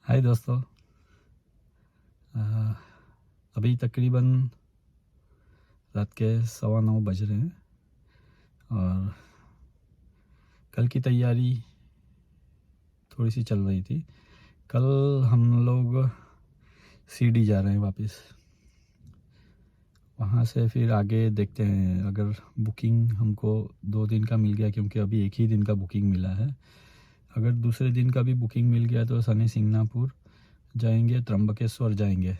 हाय दोस्तों। अभी तकरीबन रात के 9:15 बज रहे हैं और कल की तैयारी थोड़ी सी चल रही थी। कल हम लोग सीडी जा रहे हैं वापस। वहाँ से फिर आगे देखते हैं, अगर बुकिंग हमको 2 दिन का मिल गया, क्योंकि अभी एक ही दिन का बुकिंग मिला है। अगर दूसरे दिन का भी बुकिंग मिल गया तो शनि सिंगनापुर जाएंगे, त्र्यंबकेश्वर जाएंगे।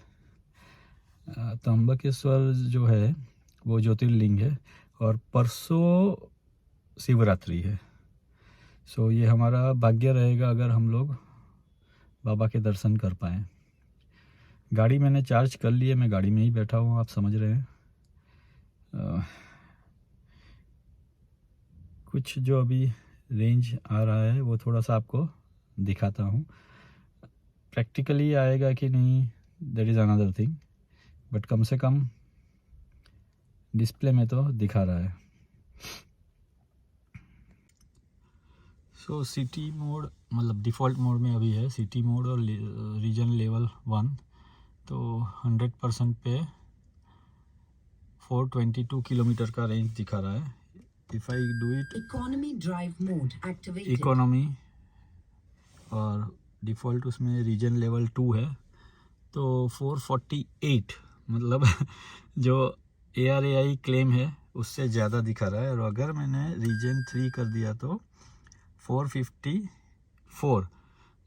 त्र्यंबकेश्वर जो है वो ज्योतिर्लिंग है और परसों शिवरात्रि है। सो ये हमारा भाग्य रहेगा अगर हम लोग बाबा के दर्शन कर पाएँ। गाड़ी मैंने चार्ज कर ली है, मैं गाड़ी में ही बैठा हूँ, आप समझ रहे हैं। कुछ जो अभी रेंज आ रहा है वो थोड़ा सा आपको दिखाता हूँ। प्रैक्टिकली आएगा कि नहीं, that is another thing, but कम से कम डिस्प्ले में तो दिखा रहा है। सो सिटी मोड मतलब डिफ़ॉल्ट मोड में अभी है सिटी मोड और रीजन लेवल 1, तो 100% पे 422 किलोमीटर का रेंज दिखा रहा है। If I do it economy drive mode activated, economy और डिफ़ॉल्ट उसमें रीजन लेवल 2 है, तो 448 मतलब जो ARAI क्लेम है उससे ज़्यादा दिखा रहा है। और अगर मैंने रीजन 3 कर दिया तो 454,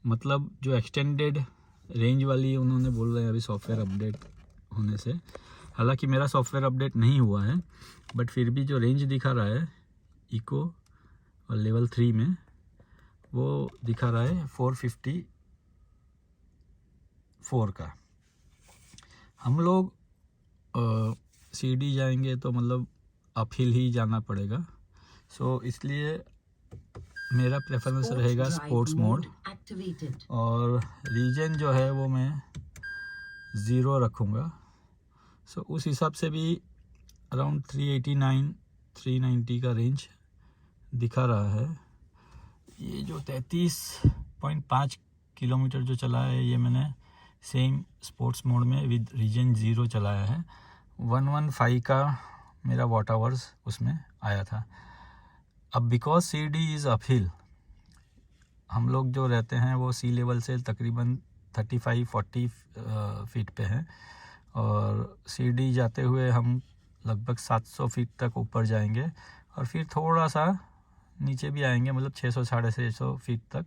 मतलब जो एक्सटेंडेड रेंज वाली उन्होंने बोल रहे हैं अभी सॉफ्टवेयर अपडेट होने से। हालांकि मेरा सॉफ्टवेयर अपडेट नहीं हुआ है, बट फिर भी जो रेंज दिखा रहा है इको और लेवल 3 में वो दिखा रहा है 454 का। हम लोग सीडी जाएंगे तो मतलब अपहिल ही जाना पड़ेगा, सो इसलिए मेरा प्रेफरेंस रहेगा स्पोर्ट्स मोड। और रीजन जो है वो मैं 0 रखूँगा। सो उस हिसाब से भी अराउंड 389-390 का रेंज दिखा रहा है। ये जो 33.5 किलोमीटर जो चला है ये मैंने सेम स्पोर्ट्स मोड में विद रीजन 0 चलाया है। 115 का मेरा वॉट आवर्स उसमें आया था। अब बिकॉज सीडी इज़ अपहिल, हम लोग जो रहते हैं वो सी लेवल से तकरीबन 35-40 फीट पे हैं, और सीडी जाते हुए हम लगभग 700 फीट तक ऊपर जाएंगे और फिर थोड़ा सा नीचे भी आएंगे, मतलब 600-650 फीट तक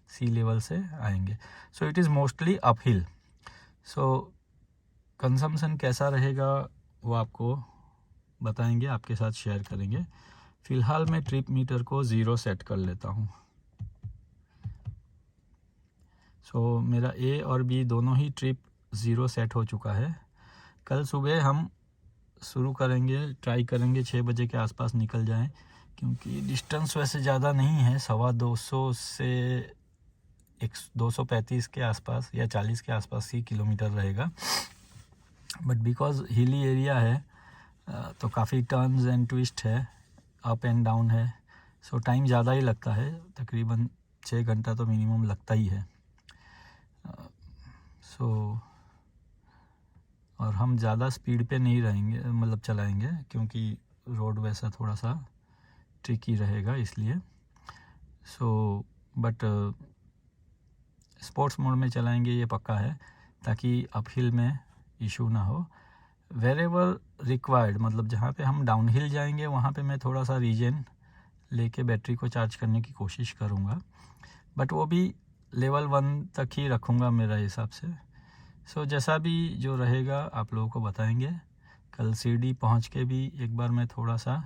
सी लेवल से आएंगे। So it is mostly uphill. So consumption कैसा रहेगा वो आपको बताएंगे, आपके साथ शेयर करेंगे। फ़िलहाल मैं ट्रिप मीटर को 0 सेट कर लेता हूँ। सो मेरा A और B दोनों ही ट्रिप 0 सेट हो चुका है। कल सुबह हम शुरू करेंगे, ट्राई करेंगे 6 बजे के आसपास निकल जाएं, क्योंकि डिस्टेंस वैसे ज़्यादा नहीं है, 250 से 235 के आसपास या 40 के आसपास ही किलोमीटर रहेगा। बट बिकॉज हिली एरिया है तो काफ़ी टर्न्स एंड ट्विस्ट है, अप एंड डाउन है, सो टाइम ज़्यादा ही लगता है, तकरीबन 6 घंटा तो मिनिमम लगता ही है। और हम ज़्यादा स्पीड पे नहीं रहेंगे, मतलब चलाएंगे, क्योंकि रोड वैसा थोड़ा सा ट्रिकी रहेगा इसलिए। बट स्पोर्ट्स मोड में चलाएंगे ये पक्का है, ताकि अपहिल में इशू ना हो। वेरेवर रिक्वायर्ड, मतलब जहाँ पे हम डाउनहिल जाएंगे वहाँ पे मैं थोड़ा सा रीजन लेके बैटरी को चार्ज करने की कोशिश करूँगा, बट वो भी लेवल 1 तक ही रखूँगा मेरा हिसाब से। सो जैसा भी जो रहेगा आप लोगों को बताएंगे। कल सीडी पहुँच के भी एक बार मैं थोड़ा सा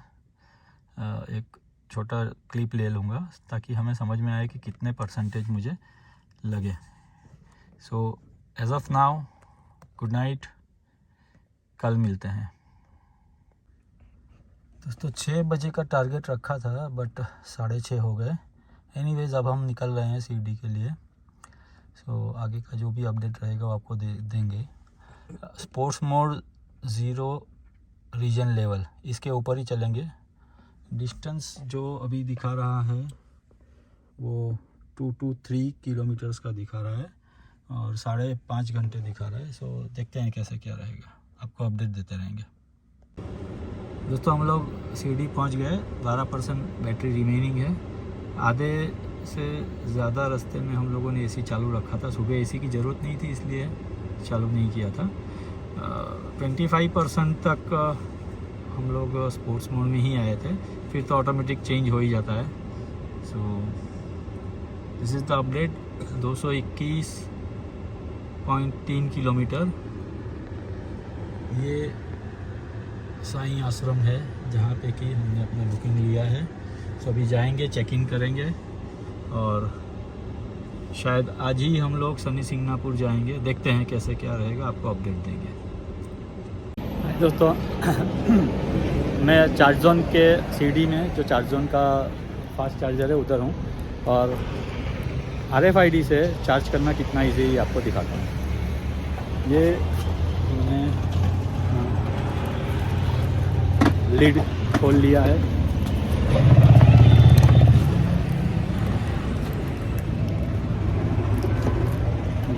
एक छोटा क्लिप ले लूँगा, ताकि हमें समझ में आए कि कितने % मुझे लगे। So as of now good night, कल मिलते हैं दोस्तों। 6 बजे का टारगेट रखा था बट 6:30 हो गए। एनीवेज अब हम निकल रहे हैं सीडी के लिए। सो आगे का जो भी अपडेट रहेगा वो आपको देंगे। स्पोर्ट्स मोड 0 रीजन लेवल, इसके ऊपर ही चलेंगे। डिस्टेंस जो अभी दिखा रहा है वो 223 किलोमीटर्स का दिखा रहा है, और 5.5 घंटे दिखा रहा है। सो देखते हैं कैसे क्या रहेगा, आपको अपडेट देते रहेंगे। दोस्तों हम लोग सीढ़ी पहुंच गए, 12% बैटरी रिमेनिंग है। आधे से ज़्यादा रास्ते में हम लोगों ने एसी चालू रखा था। सुबह एसी की ज़रूरत नहीं थी इसलिए चालू नहीं किया था। 25% तक हम लोग स्पोर्ट्स मोड में ही आए थे, फिर तो ऑटोमेटिक चेंज हो ही जाता है। So this is the update. 221.3 kilometre. ये साईं आश्रम है जहाँ पे कि हमने अपना बुकिंग लिया है। सो अभी जाएंगे, चेक इन करेंगे और शायद आज ही हम लोग शनि सिंगनापुर जाएंगे। देखते हैं कैसे क्या रहेगा, आपको अपडेट देंगे। दोस्तों मैं चार्ज जोन के सीडी में, जो चार्ज जोन का फास्ट चार्जर है, उधर हूँ और RFID से चार्ज करना कितना इजी आपको दिखाता हूँ। ये मैंने लीड खोल लिया है।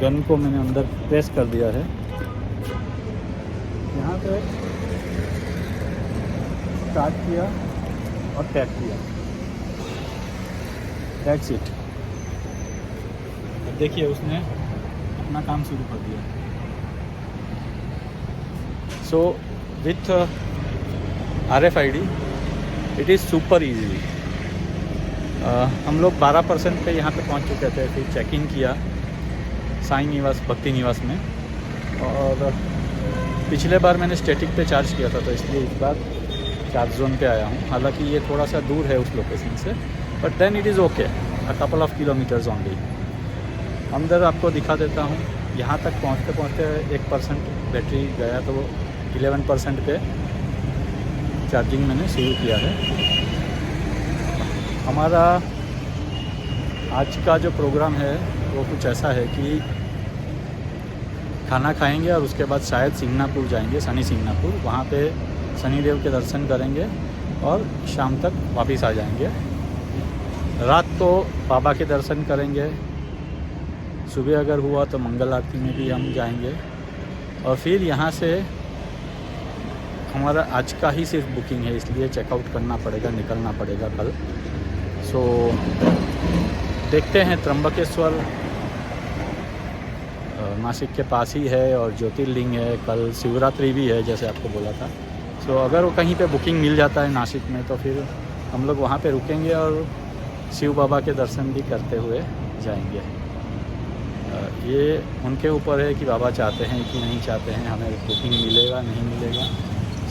गन को मैंने अंदर प्रेस कर दिया है। यहाँ पे स्टार्ट किया और टैप किया, दैट्स इट। अब देखिए उसने अपना काम शुरू कर दिया। So with RFID it is super easy. हम लोग 12% पे यहाँ पे पहुँच चुके थे। फिर चेक इन किया साईं निवास, भक्ति निवास में। और पिछले बार मैंने स्टैटिक पे चार्ज किया था, तो इसलिए इस बार चार्ज जोन पे आया हूँ। हालांकि ये थोड़ा सा दूर है उस लोकेशन से, but then it is okay, a couple of kilometres only. अंदर आपको दिखा देता हूँ। यहाँ तक पहुँचते पहुँचते 1% बैटरी गया, तो 11% पे चार्जिंग मैंने शुरू किया है। हमारा आज का जो प्रोग्राम है वो कुछ ऐसा है कि खाना खाएंगे और उसके बाद शायद सिंगनापुर जाएंगे, शनि सिंगनापुर। वहाँ पे शनिदेव के दर्शन करेंगे और शाम तक वापस आ जाएंगे। रात को बाबा के दर्शन करेंगे। सुबह अगर हुआ तो मंगल आरती में भी हम जाएंगे। और फिर यहाँ से हमारा आज का ही सिर्फ बुकिंग है, इसलिए चेकआउट करना पड़ेगा, निकलना पड़ेगा कल। सो देखते हैं। त्र्यंबकेश्वर नासिक के पास ही है और ज्योतिर्लिंग है। कल शिवरात्रि भी है जैसे आपको बोला था। सो अगर वो कहीं पे बुकिंग मिल जाता है नासिक में, तो फिर हम लोग वहाँ पे रुकेंगे और शिव बाबा के दर्शन भी करते हुए जाएंगे। ये उनके ऊपर है कि बाबा चाहते हैं कि नहीं चाहते हैं, हमें बुकिंग मिलेगा नहीं मिलेगा।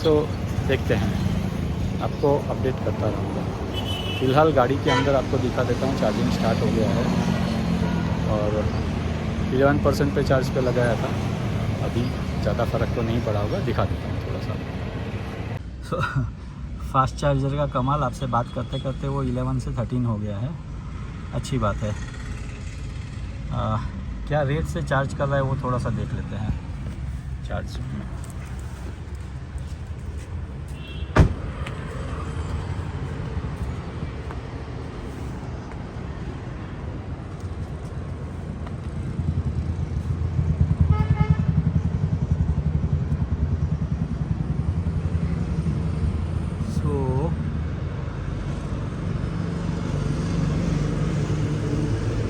सो देखते हैं, आपको अपडेट करता रहूँगा। फ़िलहाल गाड़ी के अंदर आपको दिखा देता हूँ। चार्जिंग स्टार्ट हो गया है और 11% पे चार्ज पे लगाया था। अभी ज़्यादा फ़र्क तो नहीं पड़ा होगा, दिखा देता हूँ थोड़ा सा। फास्ट चार्जर का कमाल, आपसे बात करते करते वो 11 से 13 हो गया है। अच्छी बात है। क्या रेट से चार्ज कर रहा है वो थोड़ा सा देख लेते हैं चार्ज में।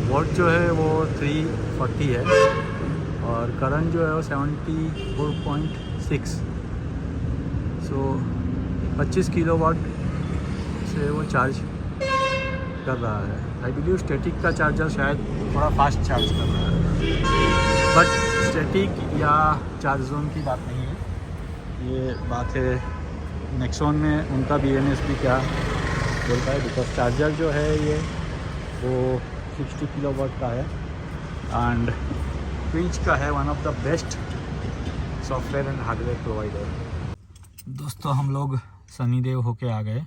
वोल्ट जो है वो 340 है और करंट जो है वो 74.6। सो 25 किलोवाट से वो चार्ज कर रहा है। आई बिलीव स्टैटिक का चार्जर शायद थोड़ा फास्ट चार्ज कर रहा है, बट स्टैटिक या चार्ज जोन की बात नहीं है, ये बात है नेक्सॉन में उनका BMS भी क्या बोलता है। बिकॉज चार्जर जो है ये वो 60 किलोवाट का है एंड ट्विंच का है, one of the best software and hardware provider. दोस्तों हम लोग शनिदेव होके आ गए।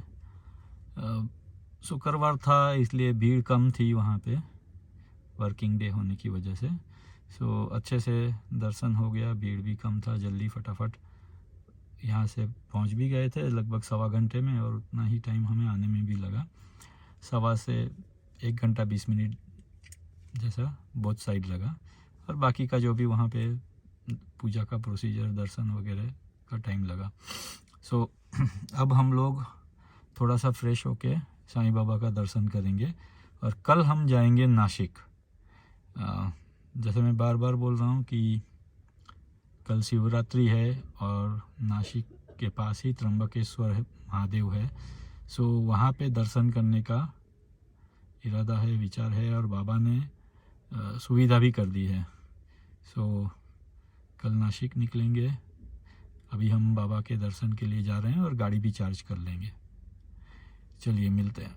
शुक्रवार था इसलिए भीड़ कम थी वहाँ पे, वर्किंग डे होने की वजह से। सो अच्छे से दर्शन हो गया, भीड़ भी कम था, जल्दी फटाफट यहाँ से पहुँच भी गए थे लगभग 1.25 घंटे में, और उतना ही टाइम हमें आने में भी लगा, 1.25 से 1 घंटा 20 मिनट जैसा बोथ साइड लगा। और बाकी का जो भी वहाँ पे पूजा का प्रोसीजर, दर्शन वगैरह का टाइम लगा। सो अब हम लोग थोड़ा सा फ्रेश होके साईं बाबा का दर्शन करेंगे और कल हम जाएंगे नासिक। जैसे मैं बार बार बोल रहा हूँ कि कल शिवरात्रि है और नासिक के पास ही त्र्यंबकेश्वर महादेव है। सो वहाँ पे दर्शन करने का इरादा है, विचार है, और बाबा ने सुविधा भी कर दी है। सो कल नासिक निकलेंगे। अभी हम बाबा के दर्शन के लिए जा रहे हैं और गाड़ी भी चार्ज कर लेंगे। चलिए मिलते हैं।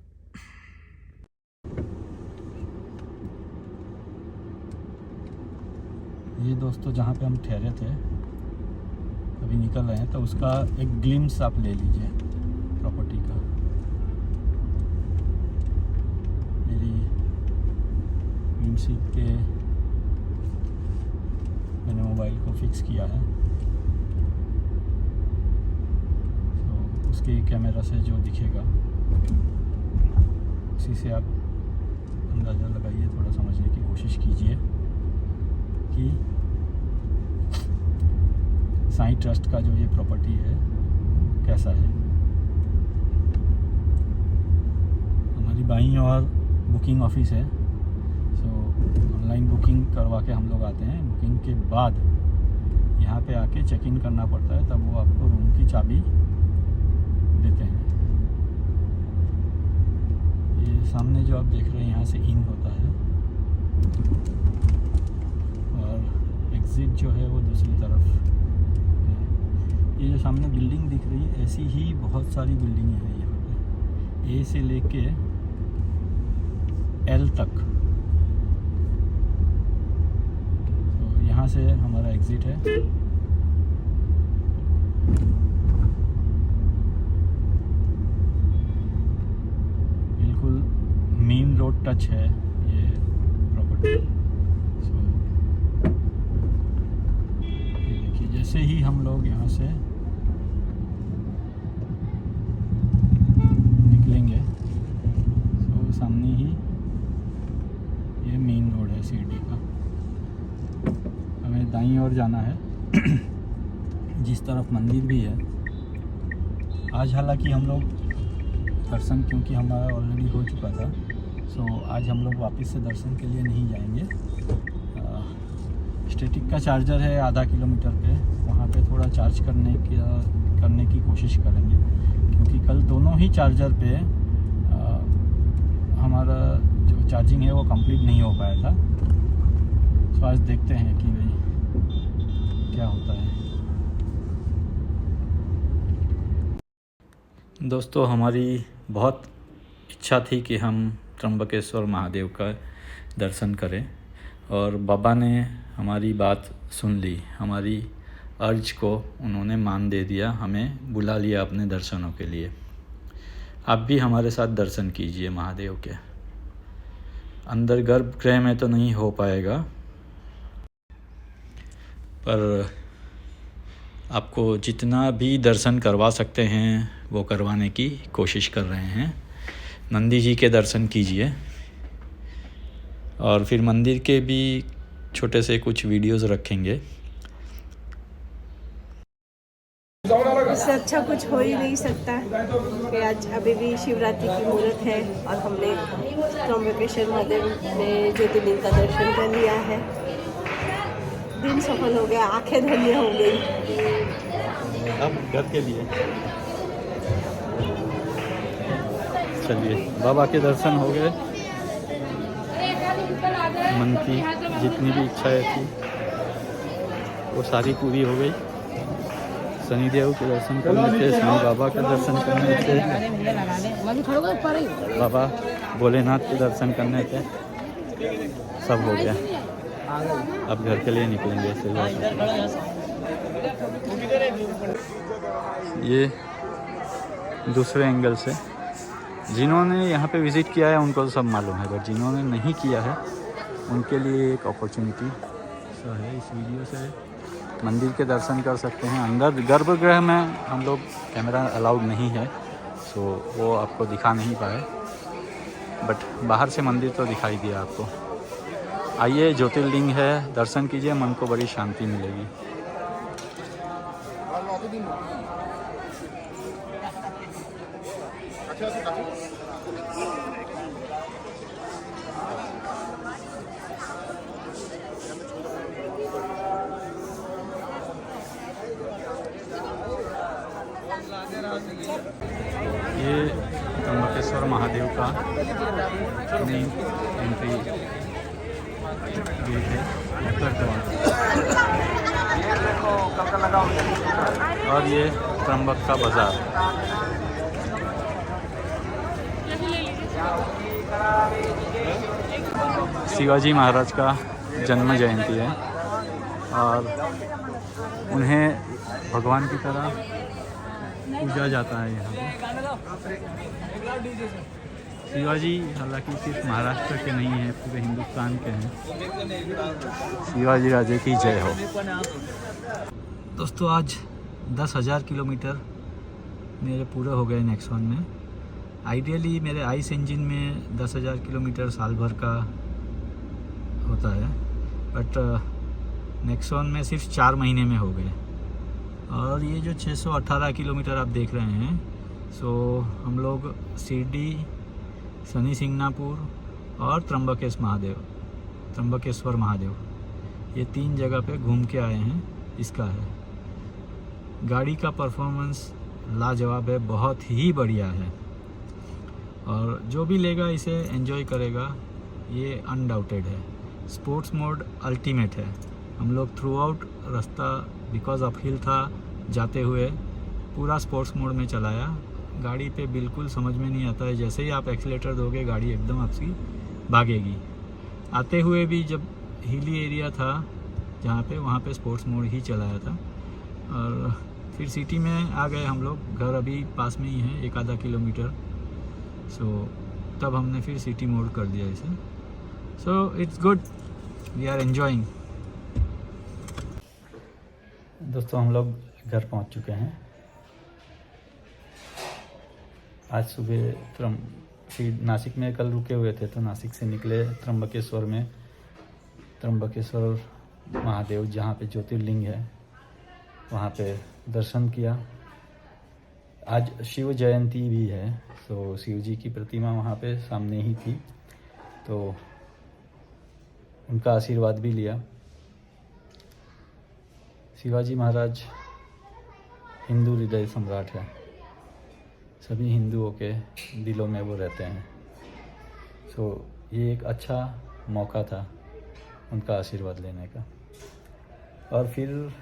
ये दोस्तों जहाँ पे हम ठहरे थे, अभी निकल रहे हैं, तो उसका एक ग्लिम्स आप ले लीजिए प्रॉपर्टी का। मेरी विंड सीट के मैंने मोबाइल को फिक्स किया है, तो उसके कैमरा से जो दिखेगा उसी से आप अंदाज़ा लगाइए, थोड़ा समझने की कोशिश कीजिए कि साईं ट्रस्ट का जो ये प्रॉपर्टी है कैसा है। हमारी बाईं और बुकिंग ऑफिस है। सो ऑनलाइन बुकिंग करवा के हम लोग आते हैं। बुकिंग के बाद यहाँ पे आके चेक इन करना पड़ता है, तब वो आपको रूम की चाबी देते हैं। ये सामने जो आप देख रहे हैं यहाँ से इन होता है और एग्ज़िट जो है वो दूसरी तरफ है। ये जो सामने बिल्डिंग दिख रही है, ऐसी ही बहुत सारी बिल्डिंगें हैं यहाँ पे, ए से लेके एल तक। तो यहाँ से हमारा एग्ज़िट है। बिल्कुल मेन रोड टच है ये प्रॉपर्टी। सो ये देखिए, जैसे ही हम लोग यहाँ से निकलेंगे, तो सामने ही ये मेन रोड है सीडी का। हमें दाईं ओर जाना है जिस तरफ मंदिर भी है। आज हालांकि हम लोग दर्शन, क्योंकि हमारा ऑलरेडी हो चुका था, सो आज हम लोग वापस से दर्शन के लिए नहीं जाएंगे। स्टैटिक का चार्जर है आधा किलोमीटर पे, वहाँ पे थोड़ा चार्ज करने की कोशिश करेंगे, क्योंकि कल दोनों ही चार्जर पे हमारा जो चार्जिंग है वो कंप्लीट नहीं हो पाया था। सो आज देखते हैं कि भाई क्या होता है। दोस्तों, हमारी बहुत इच्छा थी कि हम त्र्यंबकेश्वर महादेव का दर्शन करें, और बाबा ने हमारी बात सुन ली। हमारी अर्ज को उन्होंने मान दे दिया, हमें बुला लिया अपने दर्शनों के लिए। आप भी हमारे साथ दर्शन कीजिए महादेव के। अंदर गर्भगृह में तो नहीं हो पाएगा, पर आपको जितना भी दर्शन करवा सकते हैं वो करवाने की कोशिश कर रहे हैं। नंदी जी के दर्शन कीजिए, और फिर मंदिर के भी छोटे से कुछ वीडियोस रखेंगे। इससे अच्छा कुछ हो ही नहीं सकता कि आज अभी भी शिवरात्रि की मुहूर्त है और हमने त्र्यंबकेश्वर महादेव में ज्योतिर्लिंग का दर्शन कर लिया है। दिन सफल हो गया, आंखें धन्य हो गई। अब घर के लिए चलिए, बाबा के दर्शन हो गए। मन की जितनी भी इच्छाएं थी वो सारी पूरी हो गई। शनिदेव के दर्शन करने थे, साईं बाबा के दर्शन करने थे, बाबा भोलेनाथ के दर्शन करने थे, सब हो गया। अब घर के लिए निकलेंगे। ये दूसरे एंगल से, जिन्होंने यहाँ पे विज़िट किया है उनको तो सब मालूम है, बट जिन्होंने नहीं किया है उनके लिए एक अपॉर्चुनिटी है। इस वीडियो से मंदिर के दर्शन कर सकते हैं। अंदर गर्भगृह में हम लोग कैमरा अलाउड नहीं है, सो वो आपको दिखा नहीं पाए, बट बाहर से मंदिर तो दिखाई दिया आपको। आइए, ज्योतिर्लिंग है, दर्शन कीजिए, मन को बड़ी शांति मिलेगी। ये त्र्यंबकेश्वर महादेव का मेन एंट्री गेट है, उत्तर द्वार। और ये त्र्यंबक का बाजार। शिवाजी महाराज का जन्म जयंती है और उन्हें भगवान की तरह पूजा जाता है यहाँ पे। शिवाजी हालांकि सिर्फ महाराष्ट्र के नहीं हैं, पूरे हिंदुस्तान के हैं। शिवाजी राजे की जय हो। दोस्तों, आज 10,000 किलोमीटर मेरे पूरे हो गए नेक्सॉन में। आइडियली मेरे आइस इंजन में 10,000 किलोमीटर साल भर का होता है, बट नेक्सॉन में सिर्फ 4 महीने में हो गए। और ये जो 618 किलोमीटर आप देख रहे हैं, सो हम लोग शिरडी, शनि सिंगनापुर और त्र्यंबकेश्वर महादेव ये 3 जगह पे घूम के आए हैं। इसका है, गाड़ी का परफॉर्मेंस लाजवाब है, बहुत ही बढ़िया है। और जो भी लेगा इसे एंजॉय करेगा, ये अनडाउटेड है। स्पोर्ट्स मोड अल्टीमेट है। हम लोग थ्रू आउट रास्ता, बिकॉज ऑफ हिल था, जाते हुए पूरा स्पोर्ट्स मोड में चलाया। गाड़ी पे बिल्कुल समझ में नहीं आता है, जैसे ही आप एक्सीलेटर दोगे गाड़ी एकदम आपसी भागेगी। आते हुए भी जब हिली एरिया था जहाँ पे, वहाँ पे स्पोर्ट्स मोड ही चलाया था। और फिर सिटी में आ गए हम लोग, घर अभी पास में ही है, 1-आधा किलोमीटर। सो तब हमने फिर सिटी मोड कर दिया इसे। So it's good, we are enjoying. दोस्तों, हम लोग घर पहुंच चुके हैं। आज सुबह नासिक में कल रुके हुए थे, तो नासिक से निकले त्र्यंबकेश्वर में। त्र्यंबकेश्वर महादेव जहाँ पे ज्योतिर्लिंग है, वहाँ पे दर्शन किया। आज शिव जयंती भी है, तो शिव जी की प्रतिमा वहाँ पे सामने ही थी, तो उनका आशीर्वाद भी लिया। शिवाजी महाराज हिंदू हृदय सम्राट है, सभी हिंदुओं के दिलों में वो रहते हैं। सो ये एक अच्छा मौका था उनका आशीर्वाद लेने का। और फिर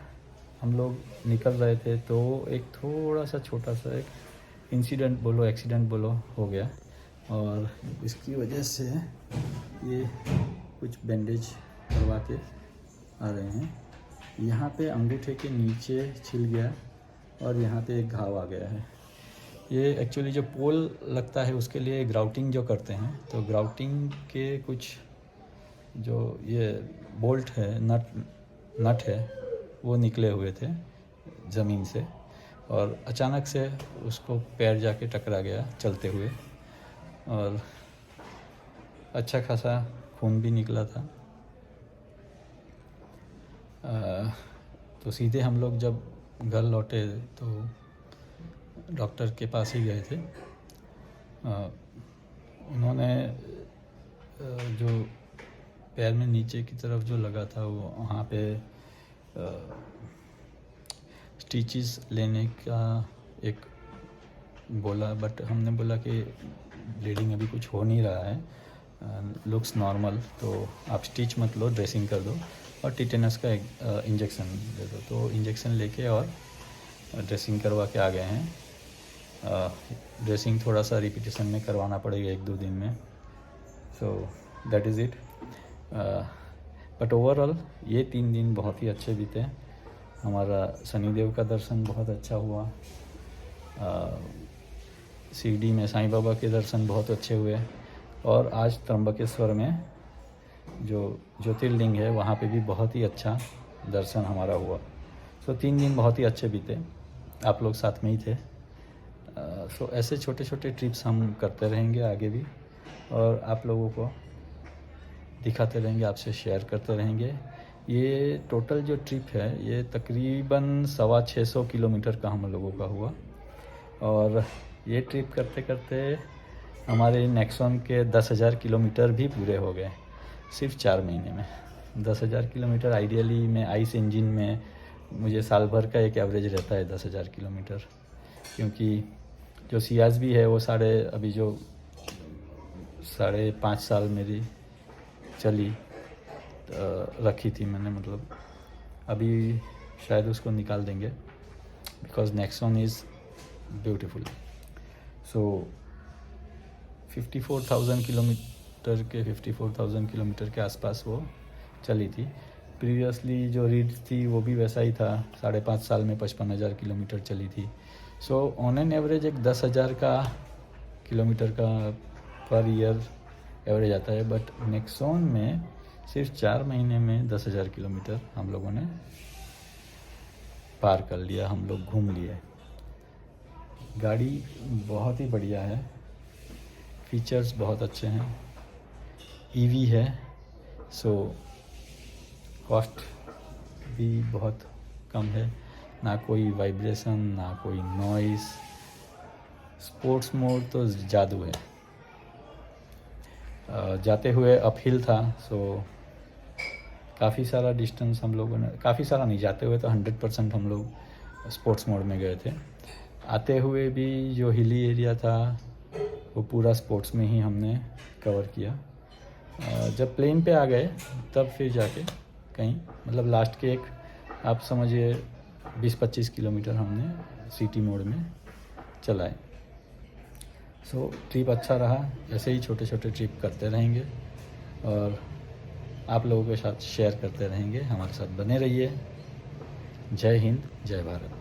हम लोग निकल रहे थे, तो एक थोड़ा सा छोटा सा एक इंसिडेंट बोलो, एक्सीडेंट बोलो, हो गया। और इसकी वजह से ये कुछ बैंडेज करवा के आ रहे हैं। यहाँ पे अंगूठे के नीचे छिल गया और यहाँ पे एक घाव आ गया है। ये एक्चुअली जो पोल लगता है उसके लिए ग्राउटिंग जो करते हैं, तो ग्राउटिंग के कुछ जो ये बोल्ट है, नट है, वो निकले हुए थे ज़मीन से, और अचानक से उसको पैर जाके टकरा गया चलते हुए, और अच्छा खासा खून भी निकला था। तो सीधे हम लोग जब घर लौटे तो डॉक्टर के पास ही गए थे। उन्होंने जो पैर में नीचे की तरफ जो लगा था, वो वहाँ पे स्टिचेस लेने का एक बोला, बट हमने बोला कि ब्लीडिंग अभी कुछ हो नहीं रहा है, लुक्स नॉर्मल, तो आप स्टिच मत लो, ड्रेसिंग कर दो और टिटेनस का एक इंजेक्शन दे दो। तो इंजेक्शन लेके और ड्रेसिंग करवा के आ गए हैं। ड्रेसिंग थोड़ा सा रिपीटेशन में करवाना पड़ेगा 1-2 दिन में। So that is it. But overall ये 3 दिन बहुत ही अच्छे बीते। हमारा शनिदेव का दर्शन बहुत अच्छा हुआ, शिरडी में साईं बाबा के दर्शन बहुत अच्छे हुए, और आज त्र्यंबकेश्वर में जो ज्योतिर्लिंग है वहाँ पे भी बहुत ही अच्छा दर्शन हमारा हुआ। सो 3 दिन बहुत ही अच्छे बीते, आप लोग साथ में ही थे। सो ऐसे छोटे छोटे ट्रिप्स हम करते रहेंगे आगे भी, और आप लोगों को दिखाते रहेंगे, आपसे शेयर करते रहेंगे। ये टोटल जो ट्रिप है ये तकरीबन 650 किलोमीटर का हम लोगों का हुआ, और ये ट्रिप करते करते हमारे नेक्सॉन के 10,000 किलोमीटर भी पूरे हो गए सिर्फ 4 महीने में। 10,000 किलोमीटर आइडियली में आइस इंजन में मुझे साल भर का एक एवरेज रहता है 10,000 किलोमीटर, क्योंकि जो सियाज भी है वो अभी जो 5.5 साल मेरी चली रखी थी मैंने, मतलब अभी शायद उसको निकाल देंगे, because Nexon is beautiful. So 54,000 kilometre के आसपास वो चली थी। प्रीवियसली जो रीड थी वो भी वैसा ही था, 5.5 साल में 55,000 किलोमीटर चली थी। सो ऑन एन एवरेज एक 10,000 किलोमीटर का पर ईयर एवरेज आता है, बट नेक्सॉन में सिर्फ 4 महीने में 10,000 किलोमीटर हम लोगों ने पार कर लिया, हम लोग घूम लिए। गाड़ी बहुत ही बढ़िया है, फीचर्स बहुत अच्छे हैं, ईवी है, सो कॉस्ट भी बहुत कम है, ना कोई वाइब्रेशन ना कोई नॉइस। स्पोर्ट्स मोड तो जादू है। जाते हुए अपहिल था, सो काफ़ी सारा डिस्टेंस हम लोगों ने, काफ़ी सारा नहीं, जाते हुए तो 100% हम लोग स्पोर्ट्स मोड में गए थे। आते हुए भी जो हिली एरिया था वो पूरा स्पोर्ट्स में ही हमने कवर किया। जब प्लेन पे आ गए तब फिर जाके कहीं, मतलब लास्ट के आप समझिए 20-25 किलोमीटर हमने सिटी मोड में चलाए। सो ट्रिप अच्छा रहा, ऐसे ही छोटे छोटे ट्रिप करते रहेंगे और आप लोगों के साथ शेयर करते रहेंगे। हमारे साथ बने रहिए। जय हिंद, जय भारत।